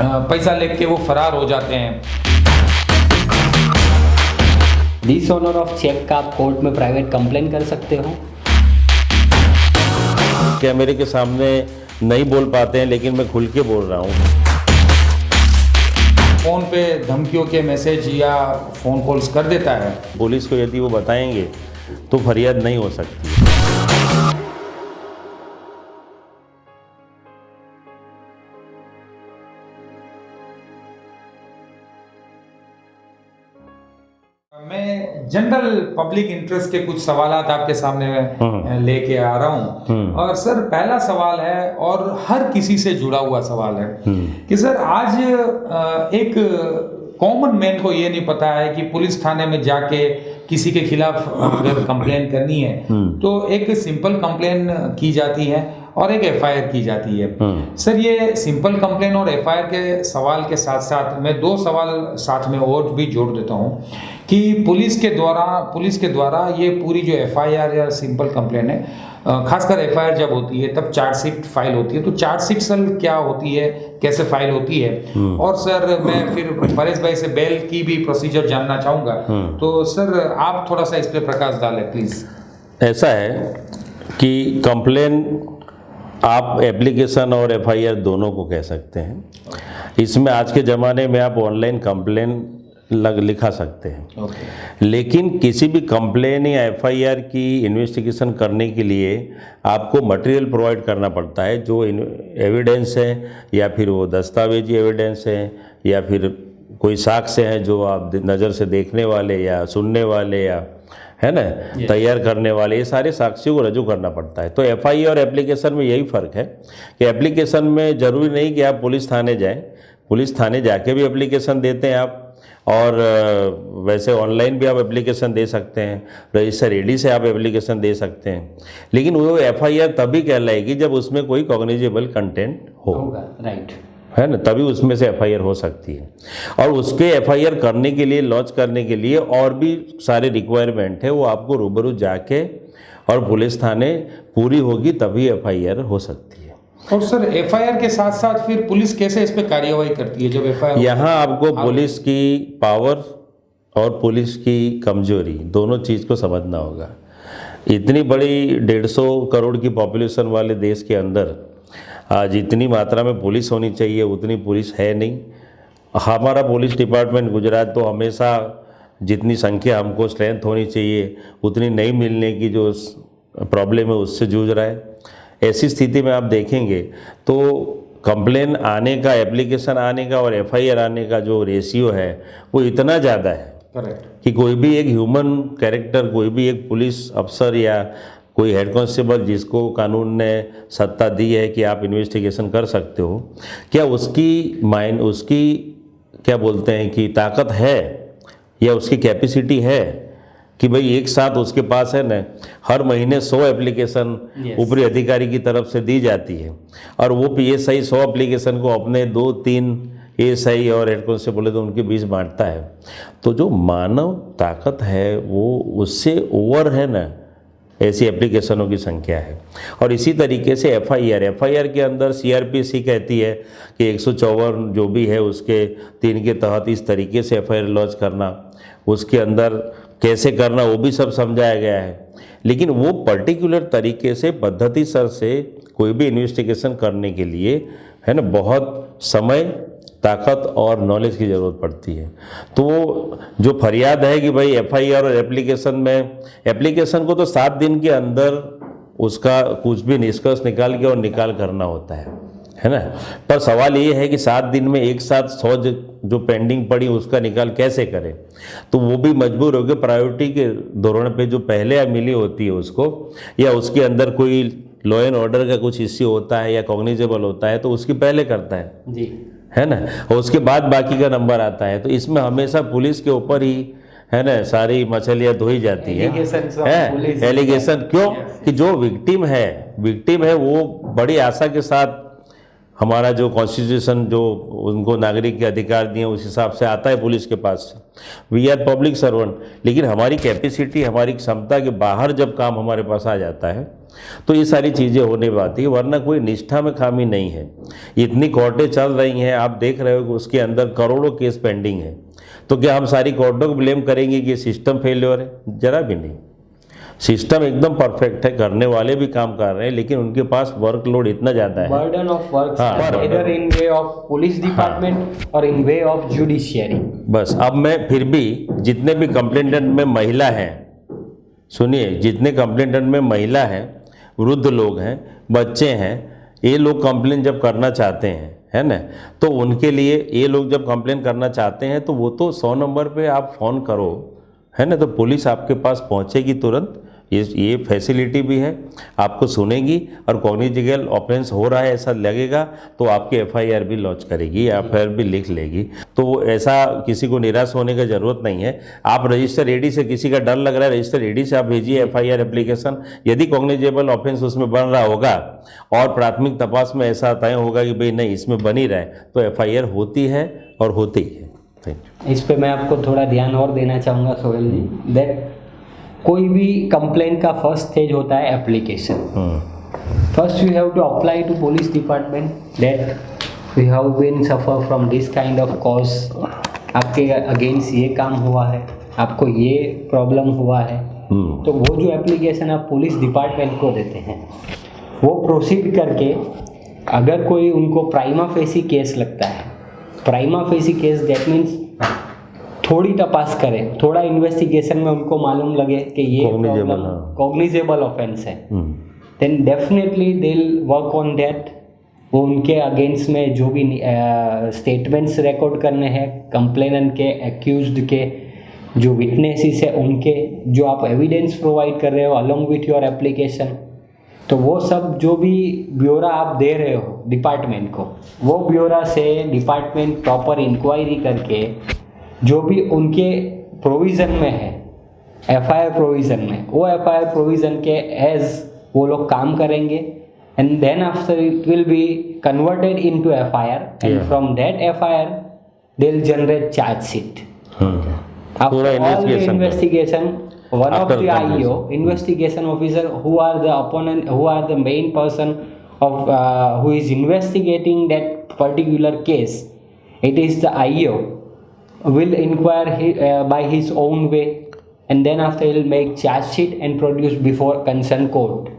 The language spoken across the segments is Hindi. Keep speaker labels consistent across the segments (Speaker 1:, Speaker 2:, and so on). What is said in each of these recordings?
Speaker 1: पैसा लेके वो फरार हो जाते हैं।
Speaker 2: डिसऑनर ऑफ चेक का आप कोर्ट में प्राइवेट कंप्लेन कर सकते हो।
Speaker 3: कैमरे के सामने नहीं बोल पाते हैं, लेकिन मैं खुल के बोल रहा हूँ।
Speaker 1: फ़ोन पे धमकियों के मैसेज या फ़ोन कॉल्स कर देता है।
Speaker 3: पुलिस को यदि वो बताएंगे तो फरियाद नहीं हो सकती।
Speaker 1: मैं जनरल पब्लिक इंटरेस्ट के कुछ सवालात आपके सामने लेके आ रहा हूँ। और सर, पहला सवाल है और हर किसी से जुड़ा हुआ सवाल है कि सर, आज एक कॉमन मैन को ये नहीं पता है कि पुलिस थाने में जाके किसी के खिलाफ अगर कंप्लेन करनी है तो एक सिंपल कंप्लेन की जाती है और एक एफआईआर की जाती है। सर, ये सिंपल कंप्लेन और एफआईआर के सवाल के साथ साथ मैं दो सवाल साथ में और भी जोड़ देता हूँ कि पुलिस के द्वारा ये पूरी जो एफआईआर या सिंपल कंप्लेन है, खासकर एफआईआर जब होती है तब चार्जशीट फाइल होती है। तो चार्जशीट सर क्या होती है, कैसे फाइल होती है? और सर, मैं फिर परेश भाई से बेल की भी प्रोसीजर जानना चाहूँगा। तो सर, आप थोड़ा सा इस पर प्रकाश डालें प्लीज़।
Speaker 3: ऐसा है कि कंप्लेन आप एप्लीकेशन और एफआईआर दोनों को कह सकते हैं। इसमें आज के ज़माने में आप ऑनलाइन कंप्लेन लिखा सकते हैं। लेकिन किसी भी कंप्लेन या एफआईआर की इन्वेस्टिगेशन करने के लिए आपको मटेरियल प्रोवाइड करना पड़ता है, जो एविडेंस है या फिर वो दस्तावेजी एविडेंस है या फिर कोई साक्ष्य है जो आप नज़र से देखने वाले या सुनने वाले या है ना तैयार करने वाले, ये सारे साक्ष्यों को रजू करना पड़ता है। तो एफआईआर और एप्लीकेशन में यही फ़र्क है कि एप्लीकेशन में ज़रूरी नहीं कि आप पुलिस थाने जाएं, पुलिस थाने जाके भी एप्लीकेशन देते हैं आप, और वैसे ऑनलाइन भी आप एप्लीकेशन दे सकते हैं, रजिस्टर एडी से आप एप्लीकेशन दे सकते हैं। लेकिन वो एफआईआर तभी कहलाएगी जब उसमें कोई कॉग्निजेबल कंटेंट होगा,
Speaker 2: राइट,
Speaker 3: है ना, तभी उसमें से एफआईआर हो सकती है। और उसके एफआईआर करने के लिए, लॉन्च करने के लिए और भी सारे रिक्वायरमेंट है, वो आपको रूबरू जाके और पुलिस थाने पूरी होगी तभी एफआईआर हो सकती है।
Speaker 1: और सर, एफआईआर के साथ साथ फिर पुलिस कैसे इस पे कार्यवाही करती है जब एफआईआर?
Speaker 3: यहाँ आपको पुलिस की पावर और पुलिस की कमजोरी दोनों चीज़ को समझना होगा। इतनी बड़ी 150 करोड़ की पॉपुलेशन वाले देश के अंदर आज इतनी मात्रा में पुलिस होनी चाहिए उतनी पुलिस है नहीं। हमारा पुलिस डिपार्टमेंट गुजरात तो हमेशा जितनी संख्या हमको स्ट्रेंथ होनी चाहिए उतनी नहीं मिलने की जो प्रॉब्लम है उससे जूझ रहा है। ऐसी स्थिति में आप देखेंगे तो कंप्लेन आने का, एप्लीकेशन आने का और एफआईआर आने का जो रेशियो है वो इतना ज़्यादा है कि कोई भी एक ह्यूमन कैरेक्टर, कोई भी एक पुलिस अफसर या कोई हेड कांस्टेबल जिसको कानून ने सत्ता दी है कि आप इन्वेस्टिगेशन कर सकते हो, क्या उसकी क्या बोलते हैं कि ताकत है या उसकी कैपेसिटी है कि भाई एक साथ उसके पास है ना हर महीने 100 एप्लीकेशन ऊपरी अधिकारी की तरफ से दी जाती है और वो पीएसआई 100 एप्लीकेशन को अपने 2-3 एएसआई और हेड कांस्टेबल तो उनके बीच बांटता है। तो जो मानव ताकत है वो उससे ओवर है ना ऐसी एप्लीकेशनों की संख्या है। और इसी तरीके से एफआईआर के अंदर सीआरपीसी कहती है कि 154 जो भी है उसके 3 के तहत इस तरीके से एफआईआर लॉन्च करना, उसके अंदर कैसे करना वो भी सब समझाया गया है। लेकिन वो पर्टिकुलर तरीके से पद्धति सर से कोई भी इन्वेस्टिगेशन करने के लिए है ना बहुत समय, ताकत और नॉलेज की ज़रूरत पड़ती है। तो जो फरियाद है कि भाई एफआईआर और एप्लीकेशन में, एप्लीकेशन को तो 7 दिन के अंदर उसका कुछ भी निष्कर्ष निकाल के और निकाल करना होता है ना। पर सवाल ये है कि 7 दिन में एक साथ 100 जो पेंडिंग पड़ी उसका निकाल कैसे करें। तो वो भी मजबूर हो गए प्रायोरिटी के धोरण पे जो पहले मिली होती है उसको, या उसके अंदर कोई लॉ एंड ऑर्डर का कुछ इश्यू होता है या कॉग्निजेबल होता है तो उसकी पहले करता है
Speaker 2: जी,
Speaker 3: है ना, और उसके बाद बाकी का नंबर आता है। तो इसमें हमेशा पुलिस के ऊपर ही है ना सारी मछलियाँ धोई जाती है एलिगेशन। क्यों कि जो विक्टिम है वो बड़ी आशा के साथ हमारा जो कॉन्स्टिट्यूशन जो उनको नागरिक के अधिकार दिए उस हिसाब से आता है पुलिस के पास। वी आर पब्लिक सर्वेंट, लेकिन हमारी कैपेसिटी, हमारी क्षमता के बाहर जब काम हमारे पास आ जाता है तो ये सारी चीज़ें होने पाती है, वरना कोई निष्ठा में खामी नहीं है। इतनी कोर्टें चल रही हैं, आप देख रहे हो कि उसके अंदर करोड़ों केस पेंडिंग है, तो क्या हम सारी कोर्टों को ब्लेम करेंगे कि ये सिस्टम फेल्योर है? जरा भी नहीं। सिस्टम एकदम परफेक्ट है, करने वाले भी काम कर रहे हैं, लेकिन उनके पास वर्कलोड इतना ज़्यादा है।
Speaker 2: बर्डन ऑफ वर्क
Speaker 3: हाँ,
Speaker 2: इधर इन वे ऑफ पुलिस डिपार्टमेंट और इन वे ऑफ जुडिशियरी।
Speaker 3: बस अब मैं फिर भी जितने भी कंप्लेंटेंट में महिला हैं, सुनिए, जितने कंप्लेंटेंट में महिला हैं, वृद्ध लोग हैं, बच्चे हैं, ये लोग कंप्लेंट जब करना चाहते हैं, है ना, तो उनके लिए ये लोग जब कंप्लेंट करना चाहते हैं तो वो तो 100 नंबर पे आप फ़ोन करो, है ना, तो पुलिस आपके पास पहुंचेगी तुरंत। ये फैसिलिटी भी है, आपको सुनेगी और कॉग्निटिव ऑफेंस हो रहा है ऐसा लगेगा तो आपकी एफआईआर भी लॉन्च करेगी, एफआईआर भी लिख लेगी। तो ऐसा किसी को निराश होने की ज़रूरत नहीं है। आप रजिस्टर एडी से, किसी का डर लग रहा है, रजिस्टर एडी से आप भेजिए एफआईआर एप्लीकेशन। यदि कॉग्निटिव ऑफेंस उसमें बन रहा होगा और प्राथमिक तपास में ऐसा तय होगा कि भाई नहीं इसमें बनी रहे, तो एफआईआर होती है और होती है। Thank you.
Speaker 2: इस पे मैं आपको थोड़ा ध्यान और देना चाहूँगा सोहेल जी, दैट कोई भी कंप्लेंट का फर्स्ट स्टेज होता है application. First you have to apply to police department that we have been suffer from this kind of cause, आपके अगेंस्ट ये काम हुआ है, आपको ये प्रॉब्लम हुआ है। तो वो जो एप्लीकेशन आप पुलिस डिपार्टमेंट को देते हैं, वो प्रोसीड करके अगर कोई उनको प्राइमा फेसी केस लगता है, prima facie case that means थोड़ी तपास करें, थोड़ा इन्वेस्टिगेशन में उनको मालूम लगे कि ये कॉग्निजेबल ऑफेंस है, then definitely they will work on that. वो उनके अगेंस्ट में जो भी स्टेटमेंट्स रिकॉर्ड करने हैं, कंप्लेनेंट के, एक्यूज्ड के, जो विटनेसेस है उनके, जो आप एविडेंस प्रोवाइड कर रहे हो अलोंग विथ योर एप्लीकेशन, तो वो सब जो भी ब्यौरा आप दे रहे हो डिपार्टमेंट को, वो ब्यौरा से डिपार्टमेंट प्रॉपर इंक्वायरी करके जो भी उनके प्रोविज़न में है, एफआईआर प्रोविज़न में, वो एफआईआर प्रोविज़न के एज वो लोग काम करेंगे, and then after it will be converted into FIR, and from that FIR they will generate chargesheet. After all the investigation, one of the IO, investigation officer, who are the opponent, who are the main person of who is investigating that particular case, it is the IO will inquire by his own way, and then after he will make charge sheet and produce before concerned court.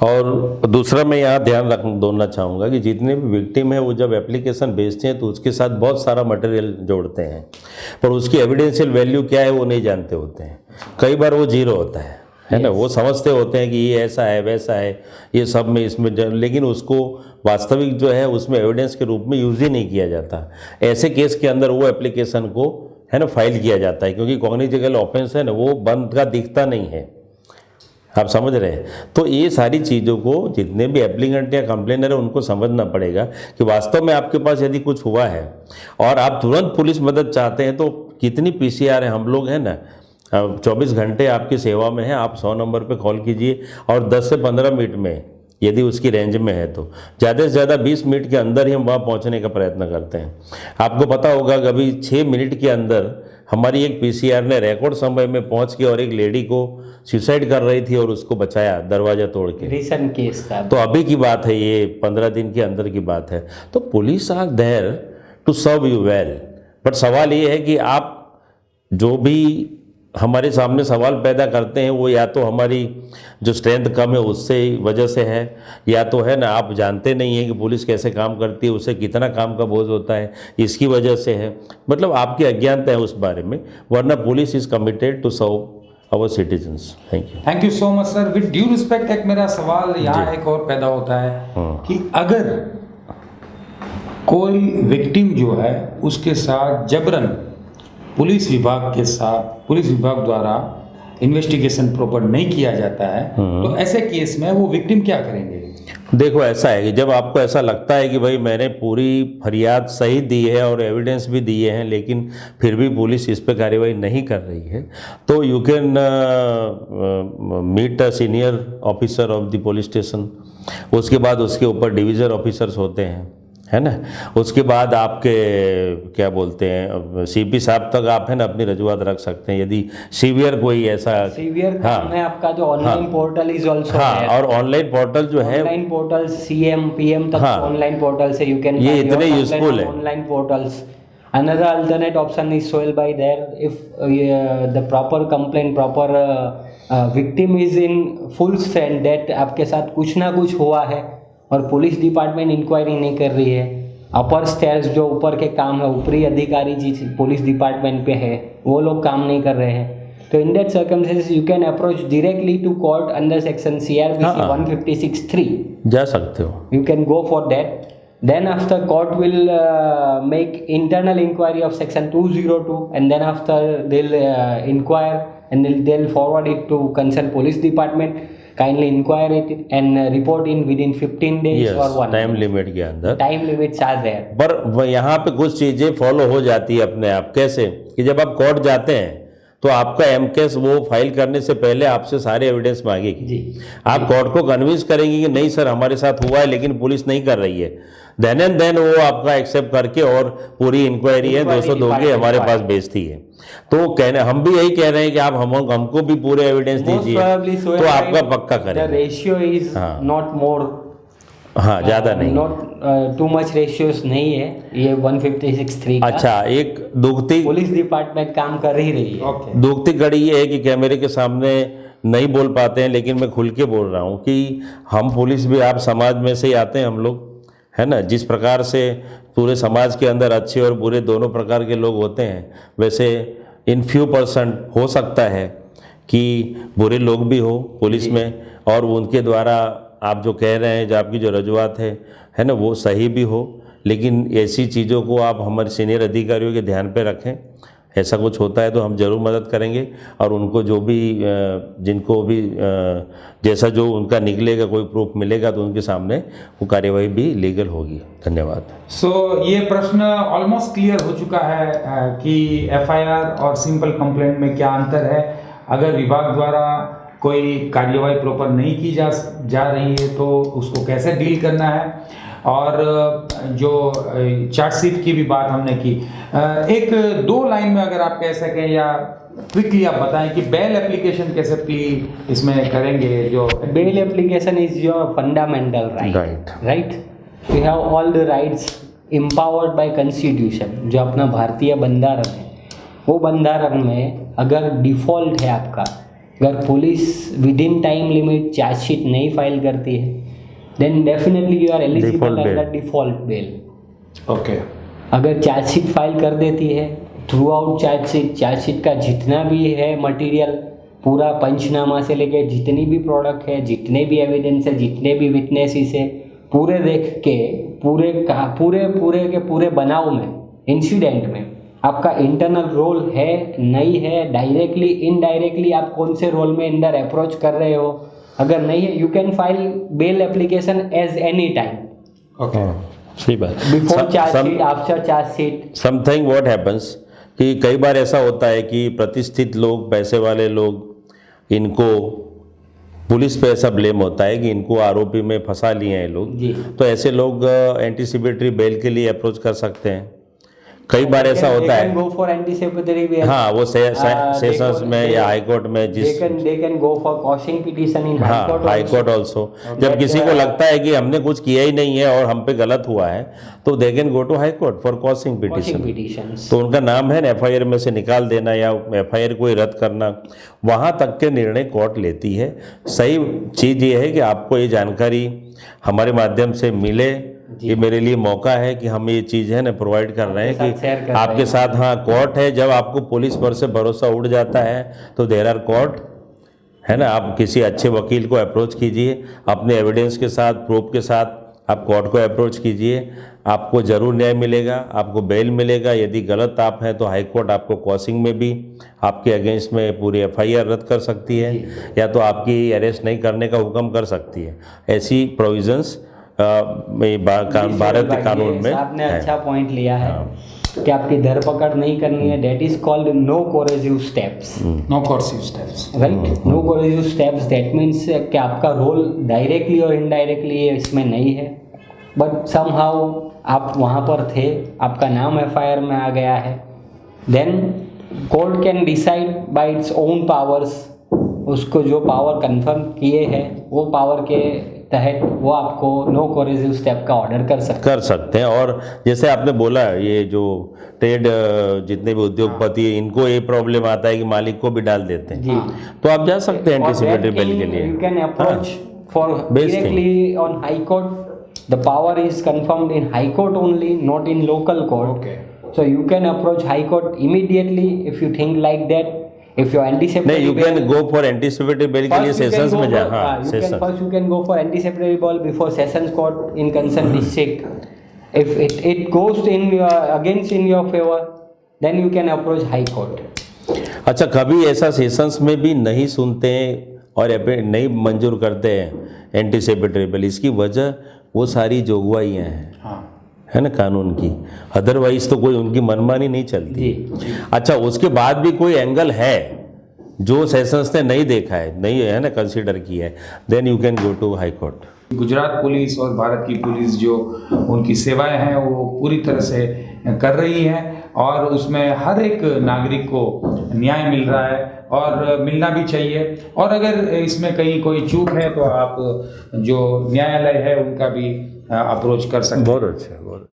Speaker 3: और दूसरा मैं यहाँ ध्यान देना चाहूँगा कि जितने भी विक्टिम है वो जब एप्लीकेशन भेजते हैं तो उसके साथ बहुत सारा मटेरियल जोड़ते हैं, पर उसकी एविडेंशियल वैल्यू क्या है वो नहीं जानते होते हैं। कई बार वो जीरो होता है ना, वो समझते होते हैं कि ये ऐसा है वैसा है, ये सब में इसमें, लेकिन उसको वास्तविक जो है उसमें एविडेंस के रूप में यूज़ ही नहीं किया जाता। ऐसे केस के अंदर वो एप्लीकेशन को, है ना, फाइल किया जाता है, क्योंकि कॉग्निटिव ऑफेंस है ना, वो बंद का दिखता नहीं है, आप समझ रहे हैं। तो ये सारी चीज़ों को जितने भी एप्लीकेंट या कंप्लेनर है उनको समझना पड़ेगा कि वास्तव में आपके पास यदि कुछ हुआ है और आप तुरंत पुलिस मदद चाहते हैं तो कितनी पीसीआर है, हम लोग हैं ना 24 घंटे आपकी सेवा में है। आप 100 नंबर पे कॉल कीजिए और 10 से 15 मिनट में यदि उसकी रेंज में है तो ज़्यादा से ज़्यादा 20 मिनट के अंदर ही हम वहाँ पहुँचने का प्रयत्न करते हैं। आपको पता होगा कि अभी 6 मिनट के अंदर हमारी एक पीसीआर ने रिकॉर्ड समय में पहुँच के और एक लेडी को सुसाइड कर रही थी और उसको बचाया दरवाज़ा तोड़ के।
Speaker 2: रिसेंट केस था,
Speaker 3: तो अभी की बात है, ये 15 दिन के अंदर की बात है। तो police are there to serve you well, but सवाल ये है कि आप जो भी हमारे सामने सवाल पैदा करते हैं वो या तो हमारी जो स्ट्रेंथ कम है उससे वजह से है, या तो है ना आप जानते नहीं हैं कि पुलिस कैसे काम करती है, उसे कितना काम का बोझ होता है, इसकी वजह से है। मतलब आपकी अज्ञानता है उस बारे में, वरना police is committed to serve our citizens. Thank
Speaker 1: you so much sir. With due respect, एक मेरा सवाल यहाँ एक और पैदा होता है कि अगर कोई विक्टिम जो है उसके साथ जबरन पुलिस विभाग द्वारा इन्वेस्टिगेशन प्रॉपर नहीं किया जाता है, तो ऐसे केस में वो विक्टिम क्या करेंगे?
Speaker 3: देखो, ऐसा है कि जब आपको ऐसा लगता है कि भाई मैंने पूरी फरियाद सही दी है और एविडेंस भी दिए हैं लेकिन फिर भी पुलिस इस पर कार्रवाई नहीं कर रही है, तो you can meet a senior officer of the police station. उसके बाद उसके ऊपर डिवीज़न ऑफिसर्स होते हैं, है ना। उसके बाद आपके क्या बोलते हैं सीपी साहब तक आप है ना अपनी रजूआत रख सकते हैं यदि सीवियर कोई ऐसा
Speaker 2: सीवियर काम है आपका जो ऑनलाइन पोर्टल इज आल्सो
Speaker 3: हाँ, और ऑनलाइन पोर्टल जो है
Speaker 2: ऑनलाइन पोर्टल सीएम पीएम तक
Speaker 3: हाँ,
Speaker 2: ऑनलाइन पोर्टल से यू कैन
Speaker 3: ये इतने यूजफुल है
Speaker 2: online portals. Another alternate option is Sohail by there if the proper complaint, proper victim is in full strength that आपके साथ कुछ ना कुछ हुआ है और पुलिस डिपार्टमेंट इंक्वायरी नहीं कर रही है, अपर स्टेयर्स जो ऊपर के काम है, ऊपरी अधिकारी जी पुलिस डिपार्टमेंट पे है वो लोग काम नहीं कर रहे हैं, तो in that circumstances you can approach directly to court under section CRPC 156(3).
Speaker 3: जा सकते हो.
Speaker 2: You can go for that. Then after court will make internal inquiry of section 202 and then after they'll inquire and they'll forward it to concerned police department. Kindly inquire it and report in within 15 days
Speaker 3: yes,
Speaker 2: or 1
Speaker 3: time limit के अंदर.
Speaker 2: Time limits are there.
Speaker 3: पर यहाँ पे कुछ चीज़ें फॉलो हो जाती है अपने आप. कैसे कि जब आप कोर्ट जाते हैं तो आपका एमकेस वो फाइल करने से पहले आपसे सारे एविडेंस मांगेगी
Speaker 2: जी.
Speaker 3: आप कोर्ट को कन्विंस करेंगे कि नहीं सर हमारे साथ हुआ है लेकिन पुलिस नहीं कर रही है, देन एंड देन वो आपका एक्सेप्ट करके और पूरी इंक्वायरी है 200 दोगे हमारे पास भेजती है. तो कहने हम भी यही कह रहे हैं कि आप हमको भी पूरे एविडेंस दीजिए तो आपका पक्का करें.
Speaker 2: रेशियो इज नॉट मोर,
Speaker 3: हाँ ज़्यादा नहीं,
Speaker 2: नॉट टू मच रेशियोस नहीं है ये 156(3) का.
Speaker 3: अच्छा, एक दुखती
Speaker 2: पुलिस डिपार्टमेंट काम कर ही रही है.
Speaker 3: दुखती कड़ी ये है कि कैमरे के सामने नहीं बोल पाते हैं लेकिन मैं खुल के बोल रहा हूँ कि हम पुलिस भी आप समाज में से ही आते हैं हम लोग, है ना. जिस प्रकार से पूरे समाज के अंदर अच्छे और बुरे दोनों प्रकार के लोग होते हैं, वैसे इन फ्यू % हो सकता है कि बुरे लोग भी हो पुलिस में और उनके द्वारा आप जो कह रहे हैं जो आपकी जो रजूआत है ना वो सही भी हो, लेकिन ऐसी चीज़ों को आप हमारे सीनियर अधिकारियों के ध्यान पे रखें. ऐसा कुछ होता है तो हम ज़रूर मदद करेंगे और उनको जो भी जिनको भी जैसा जो उनका निकलेगा कोई प्रूफ मिलेगा तो उनके सामने वो कार्यवाही भी लीगल होगी. धन्यवाद.
Speaker 1: सो ये प्रश्न ऑलमोस्ट क्लियर हो चुका है कि FIR और सिंपल कंप्लेंट में क्या अंतर है. अगर विभाग द्वारा कोई कार्यवाही प्रॉपर नहीं की जा रही है तो उसको कैसे डील करना है, और जो चार्जशीट की भी बात हमने की. एक 2 लाइन में अगर आप कह सकें या क्विकली आप बताएं कि बेल एप्लीकेशन कैसे प्ली इसमें करेंगे. जो
Speaker 2: bail application is your fundamental right. You have all the rights empowered bye constitution. जो अपना भारतीय बंधारण है वो बंधारण में अगर डिफ़ॉल्ट है आपका, अगर police within time limit chargesheet नहीं फाइल करती है then definitely you are eligible under default bail.
Speaker 1: Okay.
Speaker 2: अगर चार्जशीट फाइल कर देती है थ्रू आउट चार्जशीट का जितना भी है मटेरियल, पूरा पंचनामा से लेके जितनी भी प्रोडक्ट है, जितने भी एविडेंस है, जितने भी विटनेसेस है, पूरे देख के पूरे के पूरे बनाव में इंसिडेंट में आपका इंटरनल रोल है नहीं है, डायरेक्टली इनडायरेक्टली आप कौन से रोल में अंदर अप्रोच कर रहे हो, अगर नहीं है you can file bail application as any time.
Speaker 1: Okay.
Speaker 3: सही बात.
Speaker 2: Before chargesheet, after chargesheet.
Speaker 3: Something what happens कि कई बार ऐसा होता है कि प्रतिष्ठित लोग, पैसे वाले लोग, इनको पुलिस पे ऐसा ब्लेम होता है कि इनको आरोपी में फंसा लिए हैं लोग, तो ऐसे लोग एंटीसिपेटरी बेल के लिए अप्रोच कर सकते हैं. कई बार ऐसा होता है
Speaker 2: गो फॉर एंटीसिपेटरी बेल.
Speaker 3: हाँ, वो सेशंस में या हाई कोर्ट में जिस
Speaker 2: they can go for quashing petition in
Speaker 3: high court also. जब किसी को लगता है कि हमने कुछ किया ही नहीं है और हम पे गलत हुआ है तो they can go to high court for quashing petition. तो उनका नाम है FIR में से निकाल देना या FIR को रद्द करना, वहाँ तक के निर्णय कोर्ट लेती है. सही चीज़ ये है कि आपको ये जानकारी हमारे माध्यम से मिले. ये मेरे लिए मौका है कि हम ये चीज़ है ना प्रोवाइड कर रहे हैं कि आपके साथ हाँ कोर्ट है. जब आपको पुलिस पर से भरोसा उड़ जाता है तो देयर आर कोर्ट, है ना. आप किसी अच्छे वकील को अप्रोच कीजिए, अपने एविडेंस के साथ, प्रूफ के साथ आप कोर्ट को अप्रोच कीजिए. आपको ज़रूर न्याय मिलेगा, आपको बेल मिलेगा. यदि गलत आप हैं तो हाई कोर्ट आपको कॉशिंग में भी आपके अगेंस्ट में पूरी FIR रद्द कर सकती है या तो आपकी अरेस्ट नहीं करने का हुक्म कर सकती है. ऐसी प्रोविजंस भारत के कानून में
Speaker 2: आपने अच्छा पॉइंट लिया है कि आपकी धरपकड़ नहीं करनी है. That is called no coercive steps.
Speaker 1: No coercive steps,
Speaker 2: right. No coercive steps that means कि आपका रोल डायरेक्टली और इनडायरेक्टली इसमें नहीं है, बट समहाउ आप वहाँ पर थे, आपका नाम एफआईआर में आ गया है, then court can decide by its own powers, उसको जो पावर कंफर्म किए हैं वो पावर के तहत वो आपको नो कोरेसिव स्टेप का ऑर्डर कर सकते
Speaker 3: हैं। और जैसे आपने बोला ये जो ट्रेड जितने भी उद्योगपति हैं, इनको ये प्रॉब्लम आता है कि मालिक को भी डाल देते हैं
Speaker 2: जी,
Speaker 3: तो आप जा सकते हैं एंटीसिपेटरी बेल के लिए।
Speaker 2: You can approach for directly on high court, the power is confirmed in high court only, not in local court.
Speaker 1: Okay.
Speaker 2: So you can approach High Court immediately if you think like that. If your anticipatory
Speaker 3: नहीं, you can go for anticipatory bail के लिए सेशंस में जा। हाँ,
Speaker 2: first you can go for anticipatory bail before sessions court in concerned district. If it goes in your against in your favor, then you can approach High Court.
Speaker 3: अच्छा, कभी ऐसा सेशंस में भी नहीं सुनते हैं और नहीं मंजूर करते हैं एंटीसिपेटरी बेल, इसकी वजह वो सारी जोगवाइयाँ हैं,
Speaker 1: हाँ,
Speaker 3: है ना, कानून की, अदरवाइज तो कोई उनकी मनमानी नहीं चलती। अच्छा, उसके बाद भी कोई एंगल है जो सेशंस ने नहीं देखा है, नहीं है ना, कंसीडर किया है, then you can go to high court.
Speaker 1: Gujarat police और भारत की पुलिस जो उनकी सेवाएं हैं वो पूरी तरह से कर रही हैं और उसमें हर एक नागरिक को न्याय मिल रहा है और मिलना भी चाहिए। और अगर इसमें कहीं कोई चूक है तो आप जो न्यायालय है उनका भी अप्रोच कर सकते हैं।
Speaker 3: बहुत अच्छा, बहुत